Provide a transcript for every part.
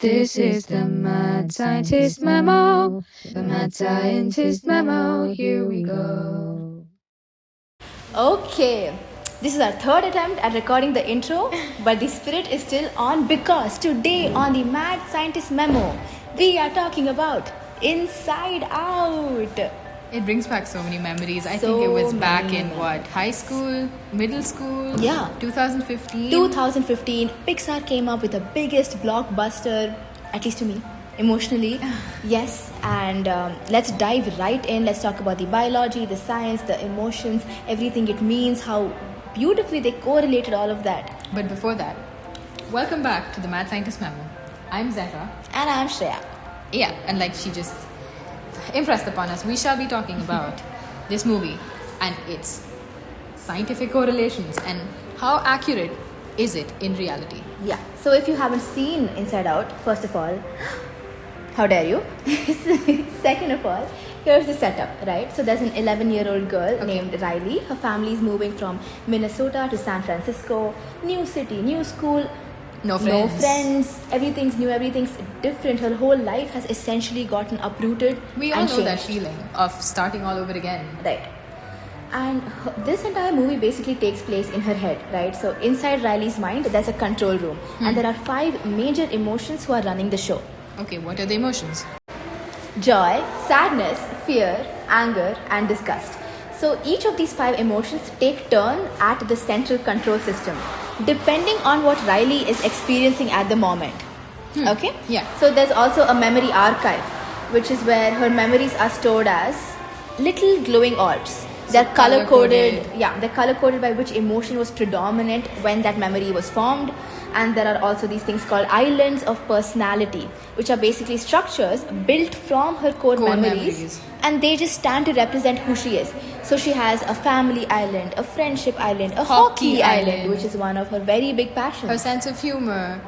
This is the Mad Scientist Memo. The Mad Scientist Memo. Here we go. Okay, this is our third attempt at recording the intro, but the spirit is still on because today on the Mad Scientist Memo, we are talking about Inside Out. It brings back so many memories. I So think it was back many in what? High school? Middle school? Yeah. 2015? 2015, Pixar came up with the biggest blockbuster, at least to me, emotionally. Yes, and let's dive right in. Let's talk about the biology, the science, the emotions, everything it means, how beautifully they correlated all of that. But before that, welcome back to the Mad Scientist Memo. I'm Zehra. And I'm Shreya. Yeah, and like she just impressed upon us, we shall be talking about this movie and its scientific correlations and how accurate is it in reality. Yeah, so if you haven't seen Inside Out, first of all, how dare you? Second of all, here's the setup, right? So there's an 11-year-old girl named Riley. Her family is moving from Minnesota to San Francisco. New city, new school. No friends. Everything's new, everything's different. Her whole life has essentially gotten uprooted. We all and know that changed. feeling of starting all over again. Right. And this entire movie basically takes place in her head, right? So inside Riley's mind, there's a control room. And there are 5 major emotions who are running the show. Okay, what are the emotions? Joy, sadness, fear, anger, and disgust. So each of these 5 emotions take turn at the central control system, depending on what Riley is experiencing at the moment. Okay? Yeah. So there's also a memory archive, which is where her memories are stored as little glowing orbs. They're color coded. Yeah, they're color coded by which emotion was predominant when that memory was formed. And there are also these things called islands of personality, which are basically structures built from her core memories, and they just stand to represent who she is. So she has a family island, a friendship island, a hockey island, which is one of her very big passions. Her sense of humor,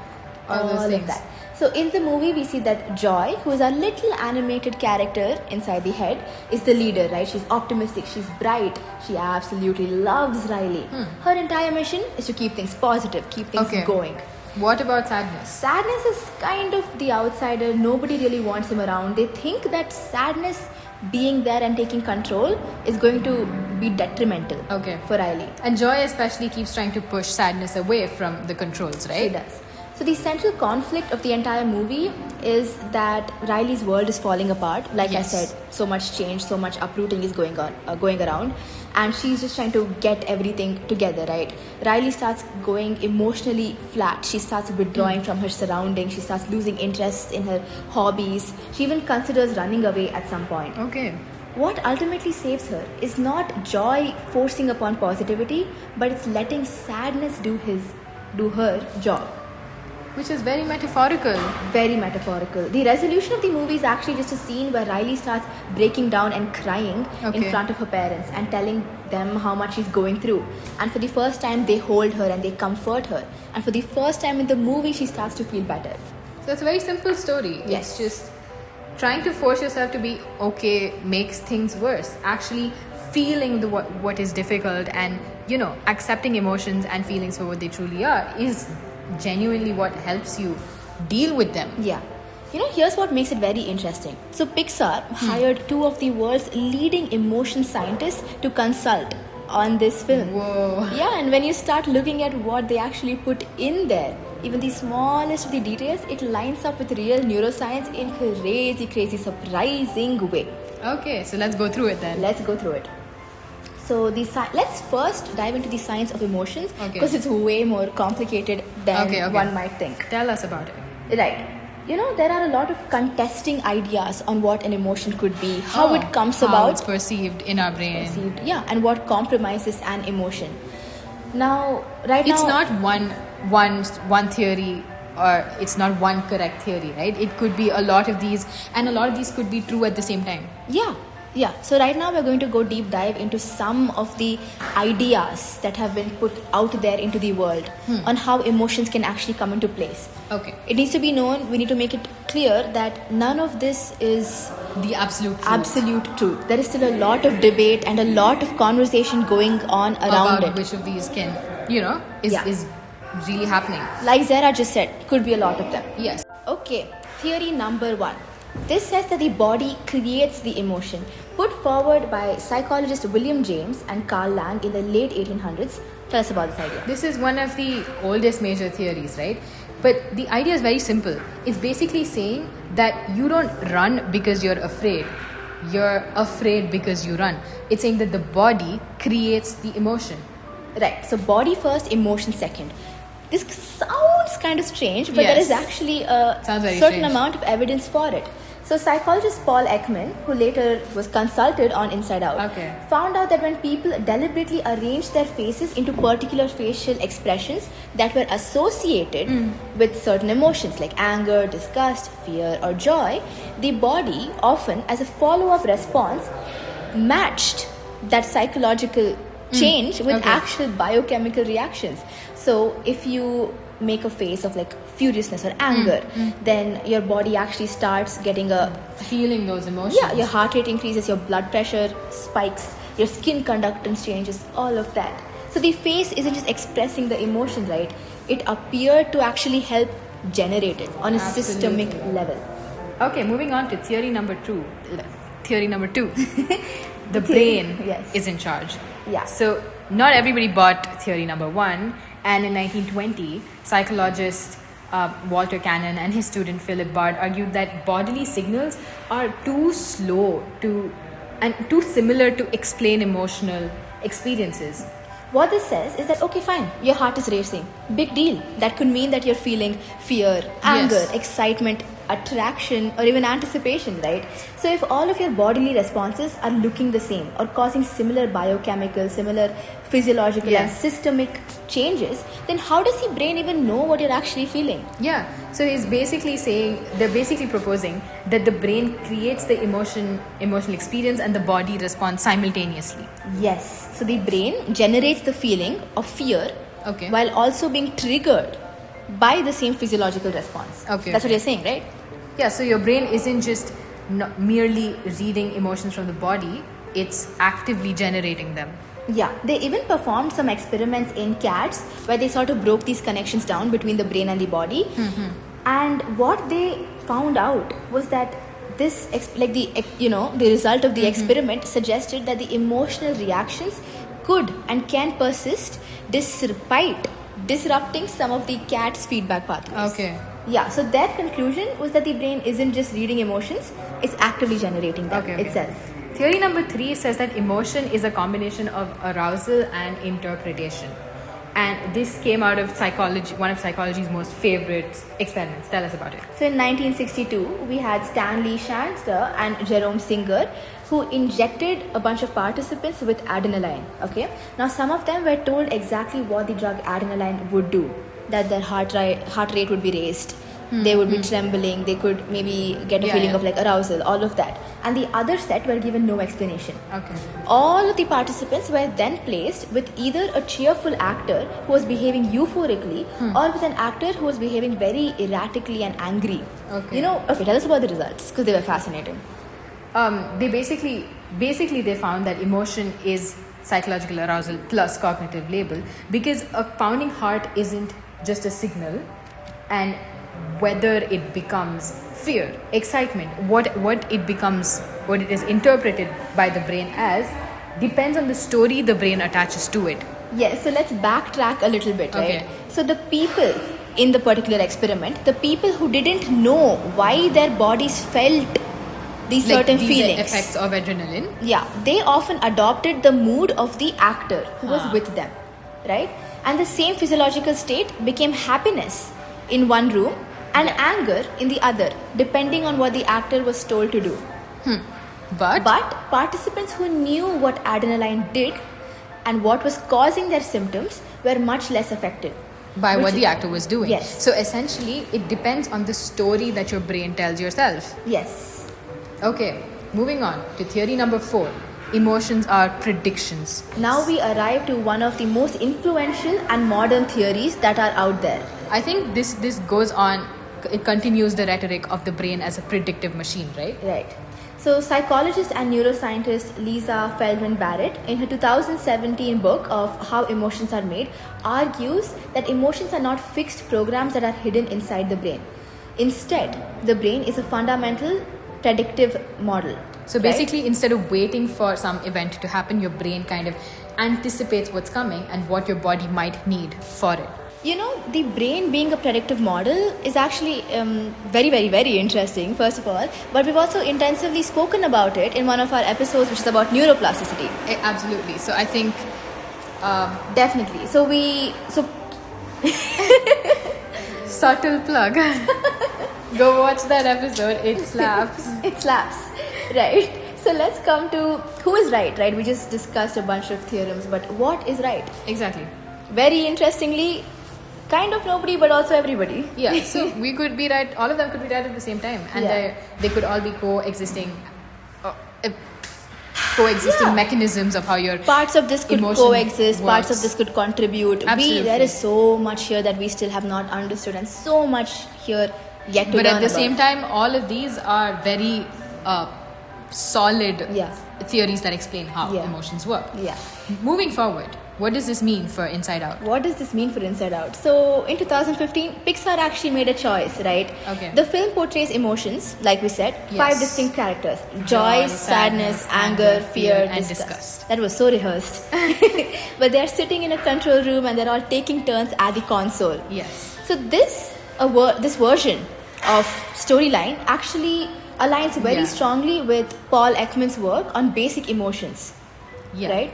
all those things. Of that. So in the movie, we see that Joy, who is a little animated character inside the head, is the leader, right? She's optimistic, she's bright, she absolutely loves Riley. Her entire mission is to keep things positive, keep things going. What about sadness? Sadness is kind of the outsider. Nobody really wants him around. They think that sadness being there and taking control is going to be detrimental for Riley. And Joy especially keeps trying to push sadness away from the controls, right? She does. So the central conflict of the entire movie is that Riley's world is falling apart. Like I said, so much change, so much uprooting is going around, and she's just trying to get everything together, right? Riley starts going emotionally flat. She starts withdrawing from her surroundings. She starts losing interest in her hobbies. She even considers running away at some point. Okay. What ultimately saves her is not Joy forcing upon positivity, but it's letting sadness do her job. Which is very metaphorical. Very metaphorical. The resolution of the movie is actually just a scene where Riley starts breaking down and crying in front of her parents and telling them how much she's going through. And for the first time, they hold her and they comfort her. And for the first time in the movie, she starts to feel better. So it's a very simple story. Yes. It's just trying to force yourself to be okay makes things worse. Actually feeling what is difficult and, accepting emotions and feelings for what they truly are is genuinely what helps you deal with them. Yeah. Here's what makes it very interesting. So Pixar hired 2 of the world's leading emotion scientists to consult on this film. Whoa. Yeah, and when you start looking at what they actually put in there, even the smallest of the details, it lines up with real neuroscience in crazy, surprising way. Okay, so let's go through it then. Let's go through it. So let's first dive into the science of emotions because it's way more complicated than one might think. Tell us about it. Right. There are a lot of contesting ideas on what an emotion could be, how it comes about. How it's perceived in our brain. And what compromises an emotion. Now, it's not one theory, or it's not one correct theory, right? It could be a lot of these, and a lot of these could be true at the same time. Yeah, so right now we're going to go deep dive into some of the ideas that have been put out there into the world on how emotions can actually come into place. Okay. It needs to be known, we need to make it clear that none of this is the absolute truth. There is still a lot of debate and a lot of conversation going on around about which of these can, is really happening. Like Zara just said, could be a lot of them. Yes. Okay. Okay, theory number 1. This says that the body creates the emotion, put forward by psychologist William James and Carl Lang in the late 1800s. Tell us about this idea. This is one of the oldest major theories, right? But the idea is very simple. It's basically saying that you don't run because you're afraid. You're afraid because you run. It's saying that the body creates the emotion. Right, so body first, emotion second. This sounds kind of strange, but there is Yes. actually a Sounds very certain strange. amount of evidence for it. So psychologist Paul Ekman, who later was consulted on Inside Out, Okay. found out that when people deliberately arranged their faces into particular facial expressions that were associated with certain emotions like anger, disgust, fear, or joy, the body often, as a follow-up response, matched that psychological change with Okay. actual biochemical reactions. So if you make a face of like furiousness or anger, then your body actually starts getting a Feeling those emotions. yeah, your heart rate increases, your blood pressure spikes, your skin conductance changes, all of that. So the face isn't just expressing the emotion, right? It appeared to actually help generate it on a systemic Absolutely. level. Okay, moving on to theory number 2. Theory number 2. The brain yes. is in charge. Yeah. So, not everybody bought theory number 1. And in 1920, psychologist Walter Cannon and his student Philip Bard argued that bodily signals are too slow to and too similar to explain emotional experiences. What this says is that, okay, fine, your heart is racing. Big deal. That could mean that you're feeling fear, anger, Yes. excitement, attraction, or even anticipation, right? So, if all of your bodily responses are looking the same or causing similar biochemical, similar physiological, and Yes. systemic changes, then how does the brain even know what you're actually feeling? Yeah, so he's basically saying, they're basically proposing that the brain creates the emotional experience and the body responds simultaneously. Yes. So, the brain generates the feeling of fear Okay. while also being triggered by the same physiological response. Okay, That's what okay. you're saying, right? Yeah, so your brain isn't just merely reading emotions from the body, it's actively generating them. Yeah, they even performed some experiments in cats where they sort of broke these connections down between the brain and the body. And what they found out was that this, the result of the experiment suggested that the emotional reactions could and can persist despite disrupting some of the cat's feedback pathways. Okay. Yeah, so their conclusion was that the brain isn't just reading emotions, it's actively generating them Okay. itself. Theory number 3 says that emotion is a combination of arousal and interpretation. And this came out of psychology, one of psychology's most favorite experiments. Tell us about it. So in 1962, we had Stanley Shanster and Jerome Singer who injected a bunch of participants with adrenaline. Okay. Now some of them were told exactly what the drug adrenaline would do. That their heart rate would be raised. They would be trembling. They could maybe get a Yeah, feeling yeah. of like arousal, all of that. And the other set were given no explanation. Okay. All of the participants were then placed with either a cheerful actor who was behaving euphorically or with an actor who was behaving very erratically and angry. Okay. Tell us about the results because they were fascinating. They basically they found that emotion is psychological arousal plus cognitive label, because a pounding heart isn't just a signal, and whether it becomes fear, excitement, what it becomes, what it is interpreted by the brain as, depends on the story the brain attaches to it. Yes, so let's backtrack a little bit, right? Okay. So the people in the particular experiment, the people who didn't know why their bodies felt these certain these feelings. effects of adrenaline. Yeah, they often adopted the mood of the actor who was with them, right? And the same physiological state became happiness in one room and anger in the other, depending on what the actor was told to do. But But participants who knew what adrenaline did and what was causing their symptoms were much less affected. by what Which- the actor was doing. Yes. So essentially, it depends on the story that your brain tells yourself. Yes. Okay, moving on to theory number 4. Emotions are predictions. Now we arrive to one of the most influential and modern theories that are out there. I think this goes on, it continues the rhetoric of the brain as a predictive machine, right? Right. So, psychologist and neuroscientist Lisa Feldman Barrett, in her 2017 book of How Emotions Are Made, argues that emotions are not fixed programs that are hidden inside the brain. Instead, the brain is a fundamental predictive model. So right? basically, instead of waiting for some event to happen, your brain kind of anticipates what's coming and what your body might need for it. The brain being a predictive model is actually very, very, very interesting, first of all. But we've also intensively spoken about it in one of our episodes, which is about neuroplasticity. Absolutely. So I think Definitely. So subtle plug. Go watch that episode. It slaps. it slaps, right? So let's come to who is right? We just discussed a bunch of theorems, but what is right? Exactly. Very interestingly, kind of nobody, but also everybody. Yeah. So we could be right. All of them could be right at the same time, and Yeah. they could all be coexisting. Yeah. Mechanisms of how your Parts of this could emotion coexist, parts of works. this could contribute. Absolutely. There is so much here that we still have not understood, and so much here yet to But learn at the about. same time, all of these are very solid Yeah. theories that explain how Yeah. emotions work. Yeah. Moving forward, what does this mean for Inside Out? What does this mean for Inside Out? So, in 2015, Pixar actually made a choice, right? Okay. The film portrays emotions, like we said, Yes. 5 distinct characters: joy, sadness, anger, fear, and disgust. disgust. That was so rehearsed. But they're sitting in a control room and they're all taking turns at the console. Yes. So, this version of storyline actually aligns very Yeah. strongly with Paul Ekman's work on basic emotions, Yeah. right?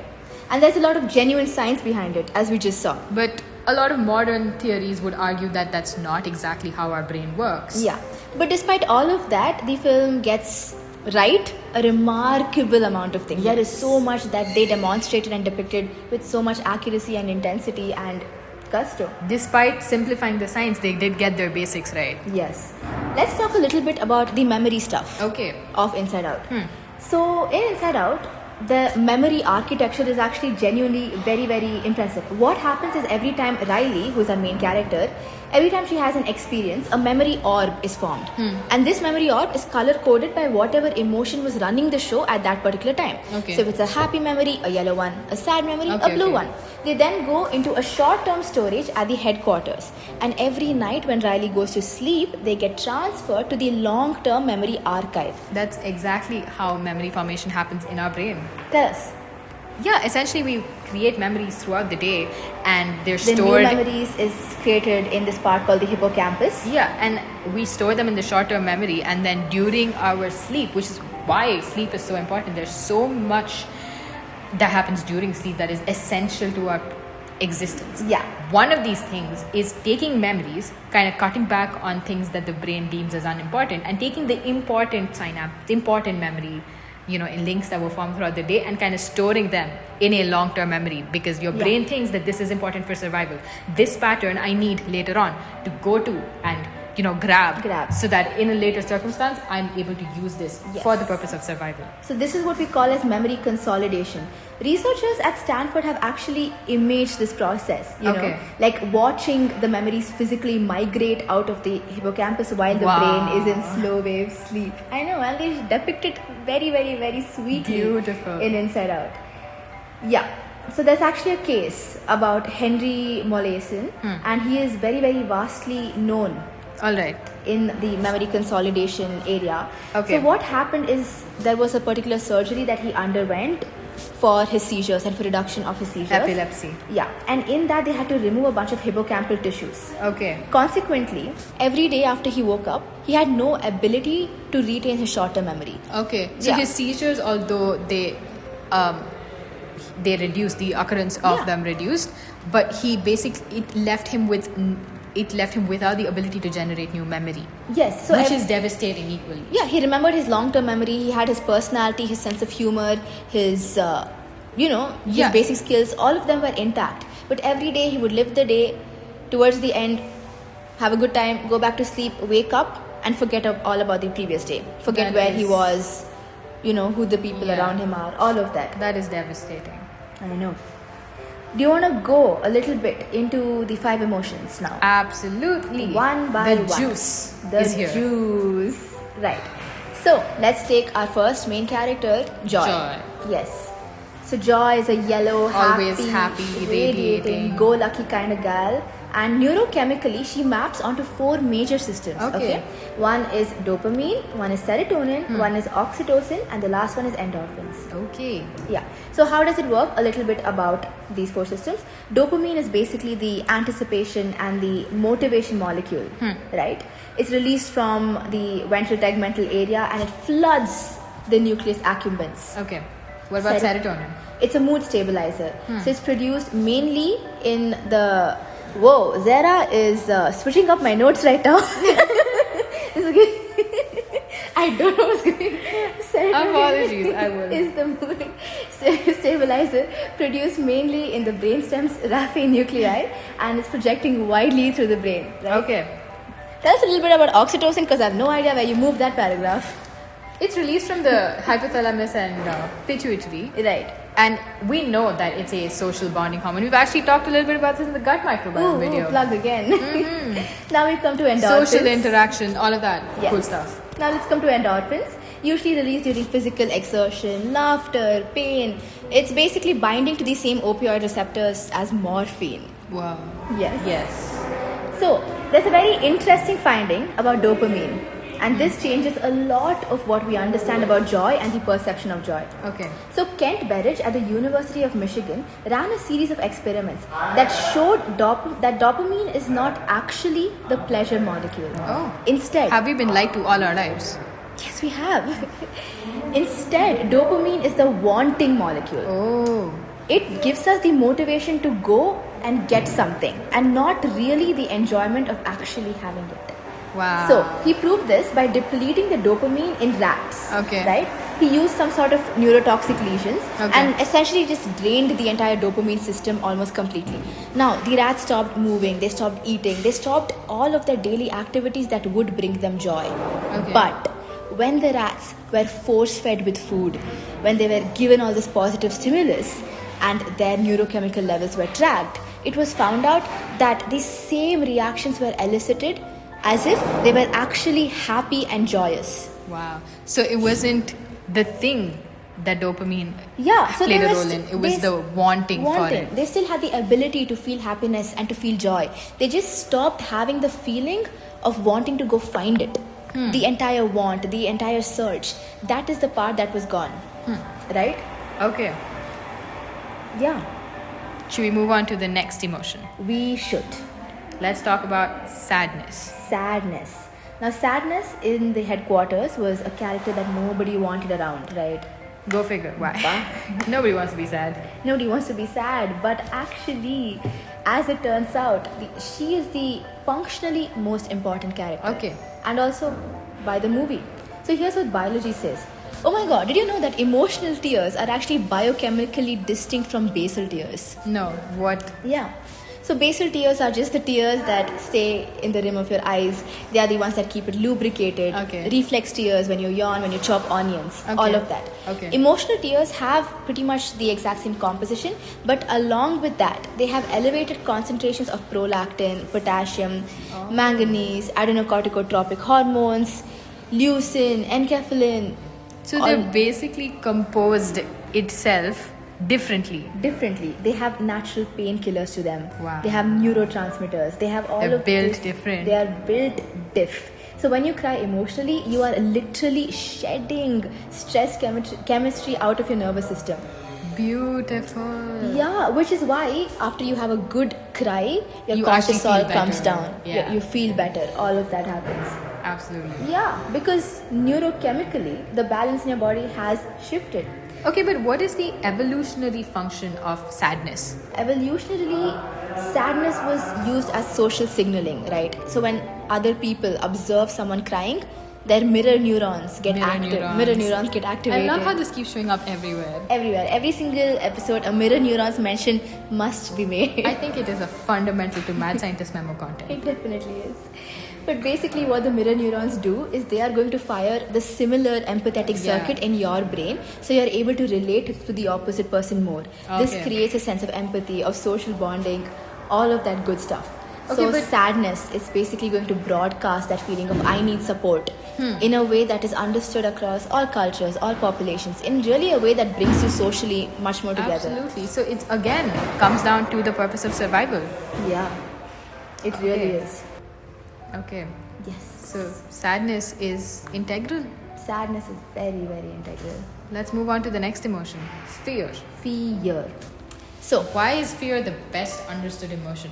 And there's a lot of genuine science behind it, as we just saw. But a lot of modern theories would argue that that's not exactly how our brain works. Yeah. But despite all of that, the film gets right a remarkable amount of things. There is so much that they demonstrated and depicted with so much accuracy and intensity and gusto. Despite simplifying the science, they did get their basics right. Yes. Let's talk a little bit about the memory stuff Okay. of Inside Out. So, in Inside Out, the memory architecture is actually genuinely very, very impressive. What happens is every time Riley, who's our main character, every time she has an experience, a memory orb is formed. And this memory orb is color coded by whatever emotion was running the show at that particular time. Okay. So if it's a happy memory, a yellow one, a sad memory, Okay, a blue okay. one. They then go into a short-term storage at the headquarters. And every night when Riley goes to sleep, they get transferred to the long-term memory archive. That's exactly how memory formation happens in our brain. Tell us. Yeah, essentially we create memories throughout the day and they're The stored. new memories is created in this part called the hippocampus. Yeah, and we store them in the short-term memory, and then during our sleep, which is why sleep is so important. There's so much that happens during sleep that is essential to our existence. Yeah. One of these things is taking memories, kind of cutting back on things that the brain deems as unimportant, and taking the important synapse, important memory, in links that were formed throughout the day, and kind of storing them in a long-term memory, because your brain thinks that this is important for survival. This pattern I need later on to go to and grab, so that in a later circumstance I'm able to use this Yes. for the purpose of survival. So this is what we call as memory consolidation. Researchers at Stanford have actually imaged this process, Okay. like watching the memories physically migrate out of the hippocampus while the Wow. brain is in slow wave sleep. I know, and they depict it very, very, very sweetly Beautiful. in Inside Out. Yeah. So there's actually a case about Henry Molaison, and he is very, very vastly known All right. in the memory consolidation area. Okay. So what happened is there was a particular surgery that he underwent for his seizures and for reduction of his seizures. Epilepsy. Yeah. And in that they had to remove a bunch of hippocampal tissues. Okay. Consequently, every day after he woke up, he had no ability to retain his short-term memory. Okay. So Yeah. his seizures, although they reduced, the occurrence of Yeah. them reduced, but it left him without the ability to generate new memory, Yes. So which is devastating equally. yeah, he remembered his long-term memory. He had his personality, his sense of humor, his his Yeah. basic skills. All of them were intact. But every day he would live the day. Towards the end, have a good time, go back to sleep, wake up, and forget all about the previous day. Forget That where he is- was, who the people Yeah. around him are. All of that. That is devastating. I know. Do you want to go a little bit into the 5 emotions now? Absolutely. One by the one. juice The is here. juice. Right. So let's take our first main character, Joy. Joy. Yes. So Joy is a yellow, Always happy, radiating, radiating. go-lucky kind of gal And neurochemically, she maps onto 4 major systems. Okay. One is dopamine, one is serotonin, one is oxytocin, and the last one is endorphins. Okay. Yeah. So how does it work? A little bit about these 4 systems. Dopamine is basically the anticipation and the motivation molecule, right? It's released from the ventral tegmental area and it floods the nucleus accumbens. Okay. What about serotonin? It's a mood stabilizer. So it's produced mainly in the... Whoa, Zara is switching up my notes right now. This is good. I don't know what's going on. Apologies, I will. Is the mood stabilizer produced mainly in the brainstem's raphe nuclei and it's projecting widely through the brain. Right? Okay. Tell us a little bit about oxytocin because I have no idea where you moved that paragraph. It's released from the hypothalamus and pituitary. Right. And we know that it's a social bonding hormone. We've actually talked a little bit about this in the gut microbiome video. Plug again. Now we come to endorphins. Social interaction, all of that Yes. cool stuff. Now let's come to endorphins. Usually released during physical exertion, laughter, pain. It's basically binding to the same opioid receptors as morphine. Wow. Yes. Yes. So there's a very interesting finding about dopamine. And this changes a lot of what we understand about joy and the perception of joy. Okay. So Kent Berridge at the University of Michigan ran a series of experiments that showed that dopamine is not actually the pleasure molecule. Oh. Instead, Have we been lied to all our lives? yes, we have. Instead, dopamine is the wanting molecule. Oh. It gives us the motivation to go and get something and not really the enjoyment of actually having it. Wow. So he proved this by depleting the dopamine in rats. Okay. Right? He used some sort of neurotoxic lesions Okay. and essentially just drained the entire dopamine system almost completely. Now the rats stopped moving, they stopped eating, they stopped all of their daily activities that would bring them joy. Okay. But when the rats were force fed with food, when they were given all this positive stimulus and their neurochemical levels were tracked, it was found out that the same reactions were elicited as if they were actually happy and joyous. Wow. So it wasn't the thing that dopamine So played they a were role in. It was the wanting for it. They still had the ability to feel happiness and to feel joy. They just stopped having the feeling of wanting to go find it. The entire want, the entire search. That is the part that was gone. Right? Okay. Yeah. Should we move on to the next emotion? We should. Let's talk about sadness. Sadness. Now, sadness in the headquarters was a character that nobody wanted around, right? Go figure. Why? Nobody wants to be sad. Nobody wants to be sad, but actually, as it turns out, she is the functionally most important character. Okay. And also by the movie. So here's what biology says. Oh my god, did you know that emotional tears are actually biochemically distinct from basal tears? No. What? Yeah. So basal tears are just the tears that stay in the rim of your eyes. They are the ones that keep it lubricated. Okay. Reflex tears when you yawn, when you chop onions, Okay. all of that. Okay. Emotional tears have pretty much the exact same composition, but along with that, they have elevated concentrations of prolactin, potassium, manganese, adenocorticotropic hormones, leucine, enkephalin. So all they're basically composed itself differently. differently. They have natural painkillers to them. Wow. They have neurotransmitters. They have all They're of built this. different. They are built diff. So when you cry emotionally, you are literally shedding stress chemistry out of your nervous system. Beautiful. Yeah, which is why after you have a good cry, your You actually feel cortisol comes better. down. Yeah. You feel better. All of that happens. Absolutely. Yeah, because neurochemically, the balance in your body has shifted. Okay, but what is the evolutionary function of sadness? Evolutionarily, sadness was used as social signaling, right? So when other people observe someone crying, their mirror neurons get active. Mirror neurons get I activated. love how this keeps showing up everywhere. Everywhere, every single episode, a mirror neurons mention must be made. I think it is a fundamental to mad scientist memo content. It definitely is. But basically, what the mirror neurons do is they are going to fire the similar empathetic circuit in your brain, so you're able to relate to the opposite person more. This Okay. creates a sense of empathy, of social bonding, all of that good stuff. Okay, So but- sadness is basically going to broadcast that feeling of I need support in a way that is understood across all cultures, all populations, in really a way that brings you socially much more together. Absolutely. So it's again comes down to the purpose of survival. Yeah. It really Okay. is. Okay. Yes. So sadness is integral. Sadness is very, very integral. Let's move on to the next emotion. Fear. Fear. So, Why is fear the best understood emotion?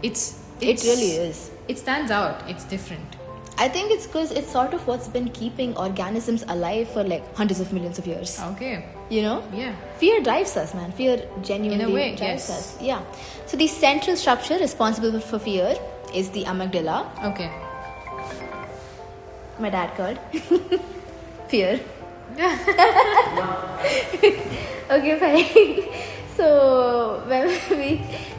It's it really is. It stands out. It's different. I think it's because it's sort of what's been keeping organisms alive for like hundreds of millions of years. Okay. You know? Yeah. Fear drives us, man. Fear genuinely In a way, drives yes. us. Yeah. So the central structure responsible for fear is the amygdala. Okay. My dad called. Fear. Okay, fine. So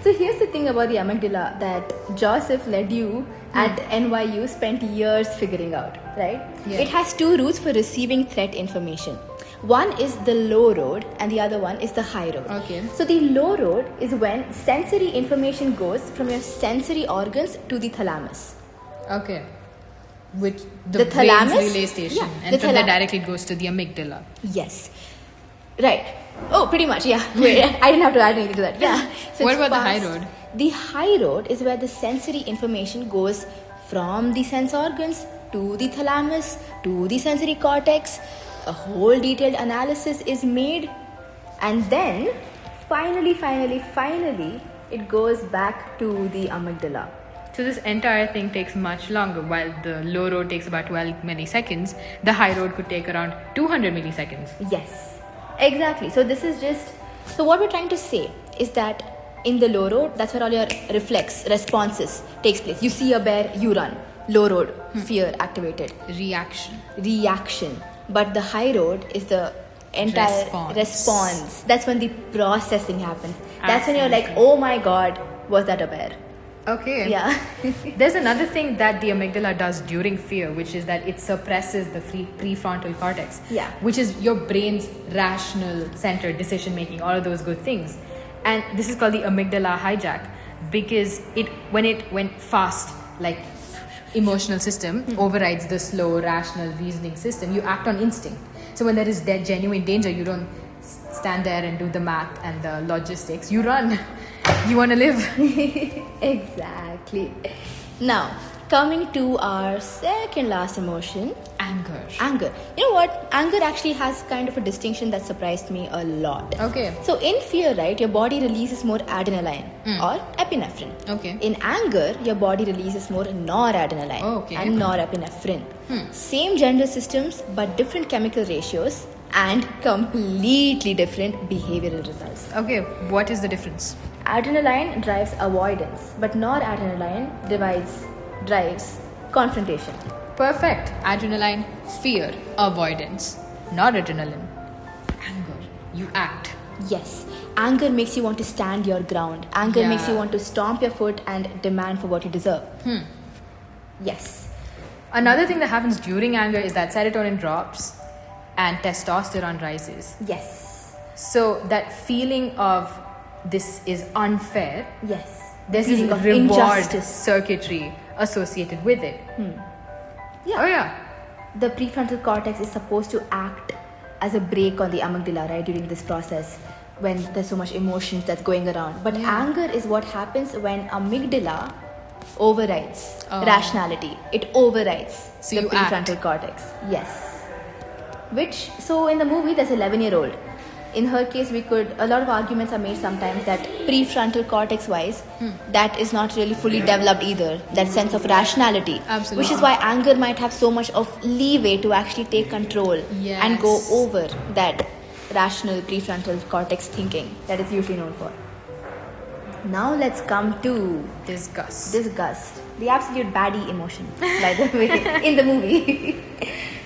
here's the thing about the amygdala that Joseph Ledoux at NYU spent years figuring out, right? Yeah. It has two routes for receiving threat information. One is the low road and the other one is the high road. Okay. So the low road is when sensory information goes from your sensory organs to the thalamus. Okay. Which The brain's thalamus? relay station, Yeah, and the from there thala- directly it goes to the amygdala. Yes. Right. Oh, pretty much, yeah. Wait, I didn't have to add anything to that. Yeah. What it's about the high fast. road? The high road is where the sensory information goes from the sense organs to the thalamus to the sensory cortex. A whole detailed analysis is made, and then finally, it goes back to the amygdala. So this entire thing takes much longer. While the low road takes about 12 milliseconds, the high road could take around 200 milliseconds. Yes, exactly. So this is just so what we're trying to say is that in the low road, that's where all your responses takes place. You see a bear, you run. Low road, fear activated, Reaction. reaction. But the high road is the entire response. That's when the processing happens. That's when you're like, oh my god, was that a bear? Okay. Yeah. There's another thing that the amygdala does during fear, which is that it suppresses the prefrontal cortex. Yeah. Which is your brain's rational center, decision making, all of those good things. And this is called the amygdala hijack because when it went fast, like emotional system overrides the slow, rational reasoning system, you act on instinct. So when there is that genuine danger, you don't stand there and do the math and the logistics. You run. You want to live. Exactly. Now, coming to our second last emotion, Anger. anger. You know what? Anger actually has kind of a distinction that surprised me a lot. Okay. So in fear, right, your body releases more adrenaline or epinephrine. Okay. In anger, your body releases more noradrenaline Okay. and norepinephrine. Same gender systems but different chemical ratios and completely different behavioral results. Okay, what is the difference? Adrenaline drives avoidance, but noradrenaline drives confrontation. Perfect. Adrenaline, fear, avoidance. Not adrenaline. Anger. You act. Yes, anger makes you want to stand your ground. Anger Yeah. makes you want to stomp your foot and demand for what you deserve. Yes. Another thing that happens during anger is that serotonin drops and testosterone rises. Yes. So that feeling of this is unfair, Yes. there's Feeling this of reward injustice. circuitry associated with it. Yeah. Oh yeah. The prefrontal cortex is supposed to act as a brake on the amygdala, right, during this process when there's so much emotions that's going around. But Yeah. anger is what happens when amygdala overrides Oh. rationality. It overrides So the you prefrontal act. cortex. Yes. So in the movie, there's an 11-year-old. In her case, a lot of arguments are made sometimes that prefrontal cortex wise, that is not really fully developed either, that sense of rationality. Absolutely. Which is why anger might have so much of leeway to actually take control and go Yes. over that rational prefrontal cortex thinking that it's usually known for. Now let's come to Disgust. disgust, the absolute baddie emotion, by the way, in the movie.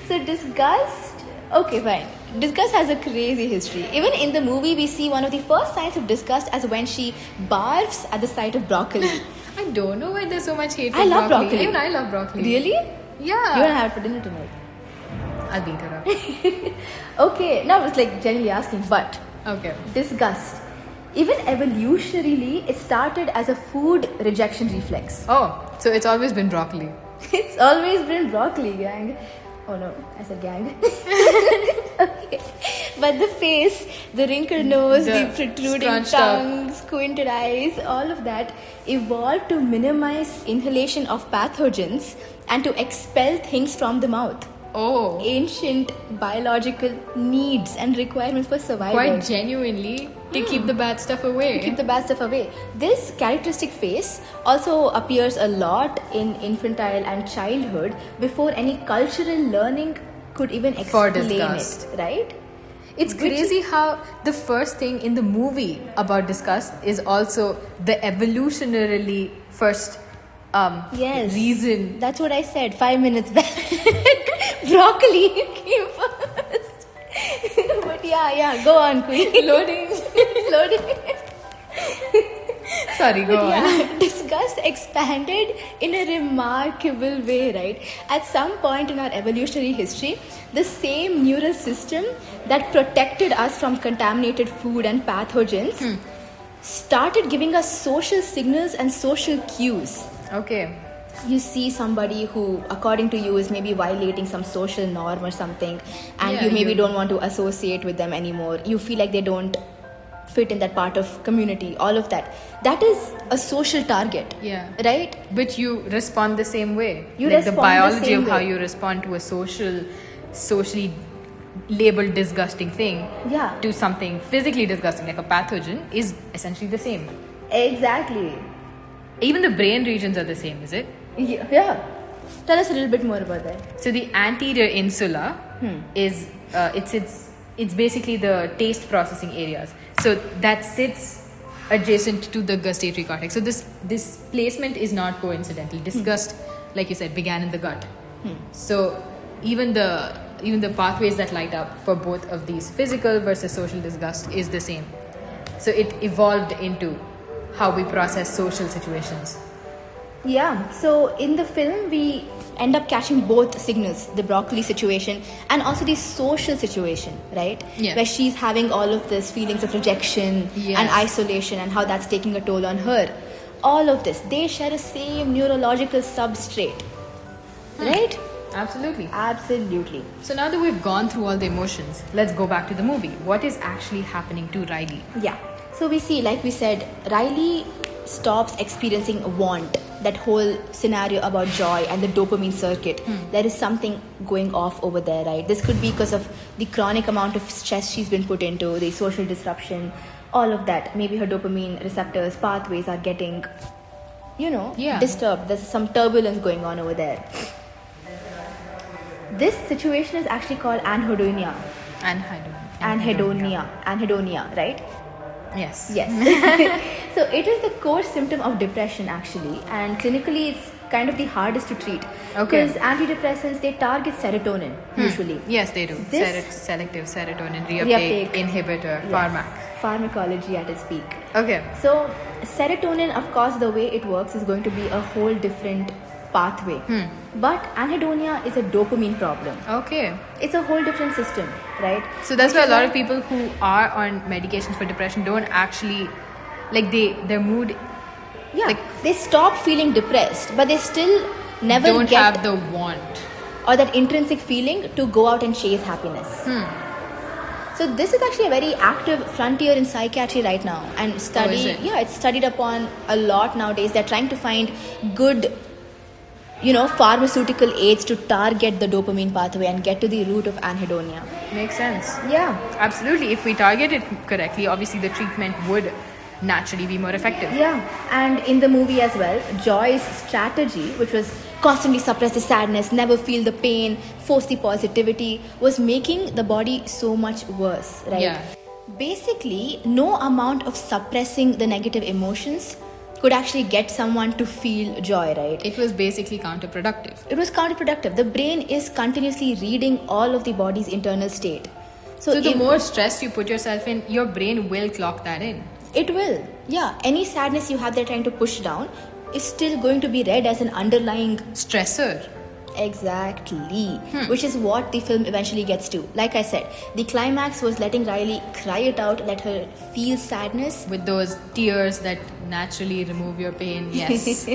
So disgust, okay, fine. Disgust has a crazy history. Even in the movie, we see one of the first signs of disgust as when she barfs at the sight of broccoli. I don't know why there's so much hate for I love broccoli. Even I love broccoli. Really? Yeah. You want to have it for dinner tonight? I'll beat her up. Okay, now it's like generally asking, but Okay. disgust. Even evolutionarily, it started as a food rejection reflex. Oh, so it's always been broccoli. It's always been broccoli, gang. Oh no, I said gang. Okay. But the face, the wrinkled nose, the The protruding scrunched up. tongue, squinted eyes, all of that evolved to minimize inhalation of pathogens and to expel things from the mouth. Oh, Ancient biological needs and requirements for survival. quite genuinely to keep the bad stuff away. Keep the bad stuff away. This characteristic face also appears a lot in infantile and childhood before any cultural learning could even For explain disgust. it, right? It's crazy how the first thing in the movie about disgust is also the evolutionarily first Yes. reason. That's what I said 5 minutes back. Broccoli came first. But yeah, go on, Queen. Loading. Loading. Sorry, go on. Yeah, disgust expanded in a remarkable way, right? At some point in our evolutionary history, the same neural system that protected us from contaminated food and pathogens started giving us social signals and social cues. Okay. You see somebody who, according to you, is maybe violating some social norm or something, and Yeah, you maybe you- don't want to associate with them anymore. You feel like they don't fit in that part of community, all of that. That is a social target. Yeah. Right? But you respond the same way. You like the respond the biology same of how way. you respond to a socially labeled disgusting thing Yeah. to something physically disgusting like a pathogen is essentially the same. Exactly. Even the brain regions are the same, is it? Yeah. Tell us a little bit more about that. So the anterior insula is it's basically the taste processing areas. So that sits adjacent to the gustatory cortex. So this placement is not coincidental. Disgust, like you said, began in the gut. So even the pathways that light up for both of these physical versus social disgust is the same. So it evolved into how we process social situations. Yeah, so in the film, we end up catching both signals, the broccoli situation and also the social situation, right? Yeah. Where she's having all of this feelings of rejection Yes. and isolation and how that's taking a toll on her. All of this, they share a same neurological substrate, right? Absolutely. Absolutely. So now that we've gone through all the emotions, let's go back to the movie. What is actually happening to Riley? Yeah. So we see, like we said, Riley stops experiencing want, that whole scenario about joy and the dopamine circuit. There is something going off over there, right? This could be because of the chronic amount of stress she's been put into, the social disruption, all of that. Maybe her dopamine receptors, pathways are getting, Yeah. disturbed. There's some turbulence going on over there. This situation is actually called anhedonia. Anhedonia, right? Yes. Yes. So it is the core symptom of depression actually, and clinically it's kind of the hardest to treat. Okay. Because antidepressants, they target serotonin usually. Yes, they do. This- Selective serotonin reuptake, inhibitor, Yes. pharmac. Pharmacology at its peak. Okay. So serotonin, of course, the way it works is going to be a whole different pathway. But anhedonia is a dopamine problem. Okay. It's a whole different system, right? So that's Which why a is lot why- of people who are on medications for depression don't actually their mood Yeah, like, they stop feeling depressed, but they still never don't get have the want. or that intrinsic feeling to go out and chase happiness. So this is actually a very active frontier in psychiatry right now, and is it? it's studied upon a lot nowadays. They're trying to find good, pharmaceutical aids to target the dopamine pathway and get to the root of anhedonia. Makes sense. Yeah. Absolutely. If we target it correctly, obviously the treatment would naturally be more effective. Yeah, and in the movie as well, Joy's strategy, which was constantly suppress the sadness, never feel the pain, force the positivity, was making the body so much worse, right? Yeah. Basically, no amount of suppressing the negative emotions could actually get someone to feel joy, right? It was basically counterproductive. It was counterproductive. The brain is continuously reading all of the body's internal state. So the if- more stress you put yourself in, your brain will clock that in. It will. Yeah. Any sadness you have they're trying to push down is still going to be read as an underlying. Stressor. Exactly. Which is what the film eventually gets to. Like I said, the climax was letting Riley cry it out, let her feel sadness. With those tears that naturally remove your pain. Yes.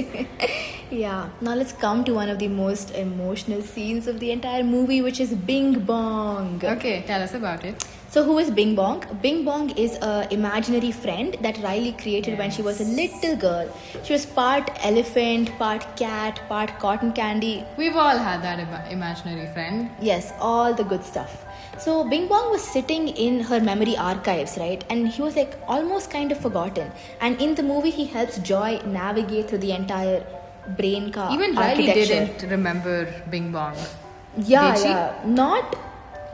Yeah. Now let's come to one of the most emotional scenes of the entire movie, which is Bing Bong. Okay, tell us about it. So who is Bing Bong? Bing Bong is a imaginary friend that Riley created when she was a little girl. She was part elephant, part cat, part cotton candy. We've all had that imaginary friend. Yes, all the good stuff. So Bing Bong was sitting in her memory archives, right? And he was like almost kind of forgotten. And in the movie, he helps Joy navigate through the entire brain car Even Riley architecture. didn't remember Bing Bong. Yeah, Did she? yeah, not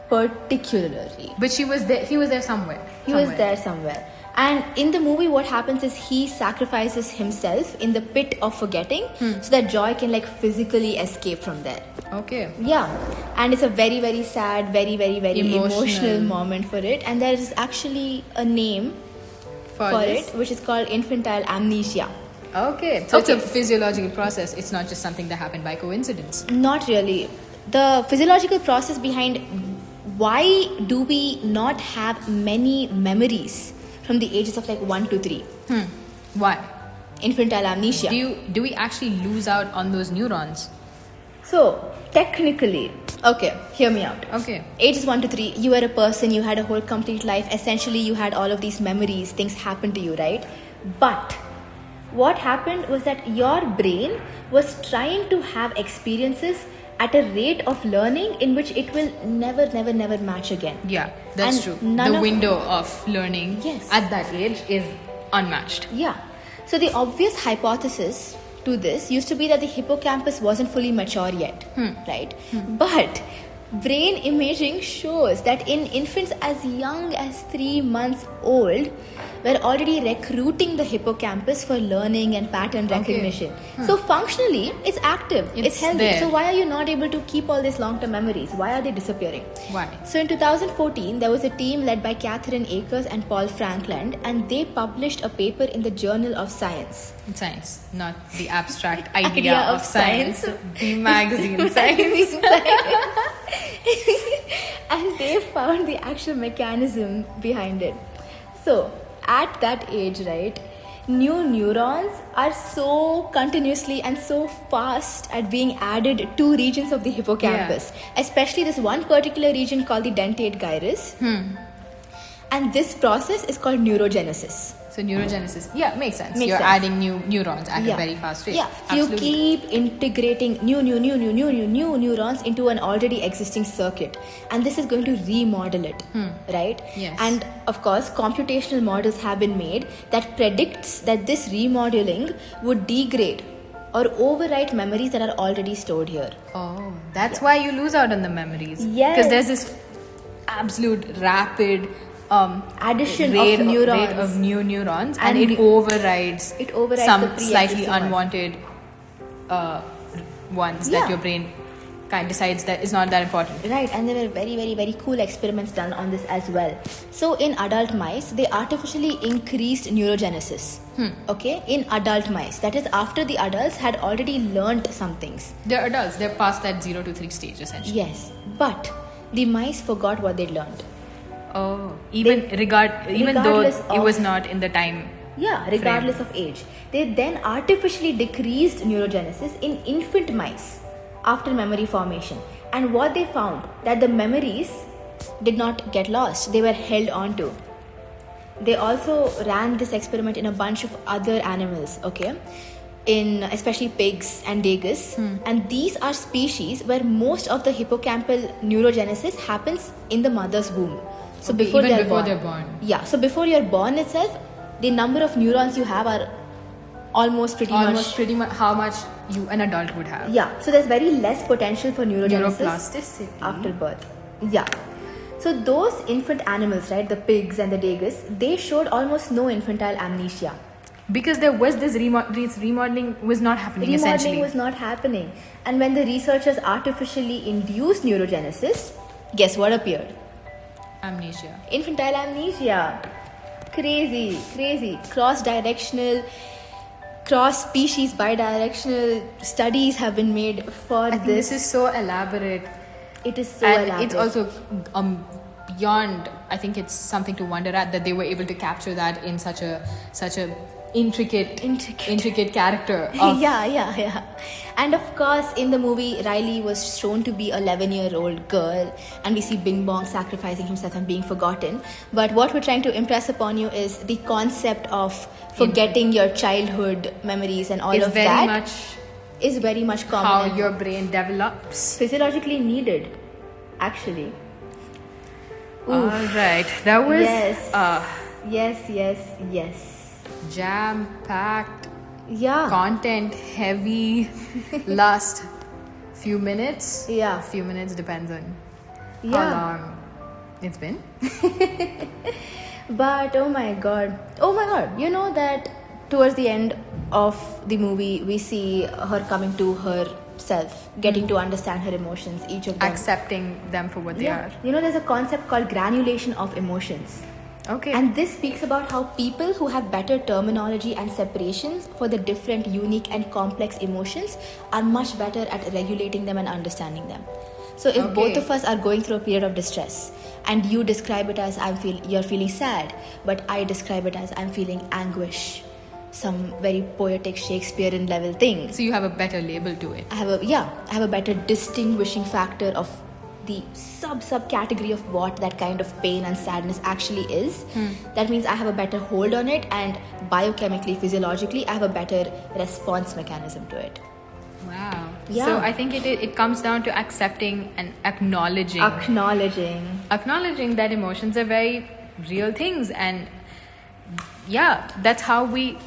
particularly. But she was there. He was there somewhere. He was there somewhere. And in the movie, what happens is he sacrifices himself in the pit of forgetting so that Joy can like physically escape from there. Okay. Yeah, and it's a very, very sad, very, very, very emotional Emotional. moment for it. And there is actually a name for this? it, which is called infantile amnesia. Okay. So it's a Okay. physiological process. It's not just something that happened by coincidence. Not really. The physiological process behind why do we not have many memories from the ages of like 1 to 3? Why? Infantile amnesia. Do we actually lose out on those neurons? So, technically, okay, hear me out. Okay. Ages 1 to 3, you were a person, you had a whole complete life. Essentially, you had all of these memories, things happened to you, right? But what happened was that your brain was trying to have experiences at a rate of learning in which it will never, never, never match again. Yeah, that's And true. none The of- window of learning Yes. at that age is unmatched. Yeah. So the obvious hypothesis to this used to be that the hippocampus wasn't fully mature yet, right? But brain imaging shows that in infants as young as 3 months old, we're already recruiting the hippocampus for learning and pattern recognition. So functionally, it's active, it's It's healthy. there. So why are you not able to keep all these long-term memories? Why are they disappearing? Why? So in 2014, there was a team led by Catherine Akers and Paul Frankland, and they published a paper in the Journal of Science. Science, not the abstract Idea idea of of science. science. The magazine Science. And they found the actual mechanism behind it. So, at that age, right, new neurons are so continuously and so fast at being added to regions of the hippocampus, especially this one particular region called the dentate gyrus. And this process is called neurogenesis. So neurogenesis, yeah, makes sense. Makes You're sense. adding new neurons at a very fast rate. Yeah, you Absolutely. keep integrating new neurons into an already existing circuit, and this is going to remodel it, right? Yes. And of course, computational models have been made that predicts that this remodeling would degrade or overwrite memories that are already stored here. Oh, that's why you lose out on the memories. Yes. Because there's this absolute rapid Addition rate of neurons. rate of new neurons, and And it overrides the some pre-existing slightly ones. unwanted ones Yeah. that your brain kind of decides that is not that important. Right, and there were very, very, very cool experiments done on this as well. So, in adult mice, they artificially increased neurogenesis. Okay, in adult mice, that is after the adults had already learnt some things. They're adults. They're past that 0 to 3 stage essentially. Yes, but the mice forgot what they'd learned. Oh, even though regardless it was of- not in the time. Yeah, regardless of age. They then artificially decreased neurogenesis in infant mice after memory formation. And what they found that the memories did not get lost, they were held on to. They also ran this experiment in a bunch of other animals, okay? In especially pigs and dagus. And these are species where most of the hippocampal neurogenesis happens in the mother's womb. So Okay, before even they're before born. they're born. Yeah, so before you're born itself, the number of neurons you have are almost pretty much. How much an adult would have. Yeah, so there's very less potential for neurogenesis Neuroplasticity. after birth. Yeah. So those infant animals, right, the pigs and the dagus, they showed almost no infantile amnesia. Because there was this remodeling was not happening Remodeling essentially. was not happening. And when the researchers artificially induced neurogenesis, guess what appeared? Amnesia. Infantile amnesia. Crazy. Cross-directional, cross-species, bi-directional studies have been made for I think this is so elaborate. It is so And elaborate. it's also beyond. I think it's something to wonder at that they were able to capture that in such a intricate character of yeah. And of course, in the movie, Riley was shown to be a 11-year-old girl, and we see Bing Bong sacrificing himself and being forgotten. But what we're trying to impress upon you is the concept of forgetting your childhood memories and all is of very that much is very much common. how and your brain develops. physiologically needed, actually. All right, that was Yes. jam-packed, Yeah. content heavy last few minutes. Yeah. Few minutes depends on Yeah. how long it's been. But oh my god, you know that towards the end of the movie, we see her coming to herself, getting to understand her emotions, each of them. Accepting them for what they are. You know, there's a concept called granulation of emotions. Okay. And this speaks about how people who have better terminology and separations for the different, unique, and complex emotions are much better at regulating them and understanding them. So, if both of us are going through a period of distress, and you describe it as you're feeling sad, but I describe it as I'm feeling anguish, some very poetic Shakespearean level thing. So you have a better label to it. I have a better distinguishing factor of the sub category of what that kind of pain and sadness actually is. That means I have a better hold on it, and biochemically, physiologically, I have a better response mechanism to it. Wow. Yeah. So I think it comes down to accepting and acknowledging that emotions are very real things, and yeah, that's how we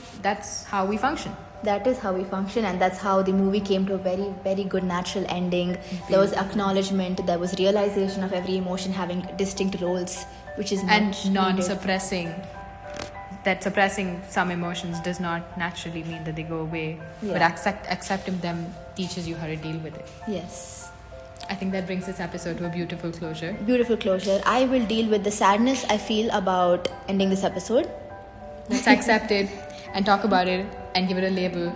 function. That is how we function, and that's how the movie came to a very, very good natural ending. There was acknowledgement, there was realization of every emotion having distinct roles, which is And much needed. non-suppressing. That suppressing some emotions does not naturally mean that they go away, but Yeah. accepting them teaches you how to deal with it. Yes. I think that brings this episode to a beautiful closure. Beautiful closure. I will deal with the sadness I feel about ending this episode. Let's accept it and talk about it and give it a label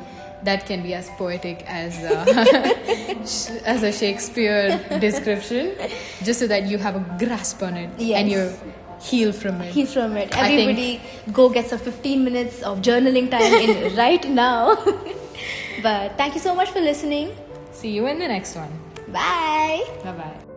that can be as poetic as as a Shakespeare description, just so that you have a grasp on it Yes. and you heal from it. Heal from it. I think- Everybody go get some 15 minutes of journaling time in right now. But thank you so much for listening. See you in the next one. Bye. Bye bye.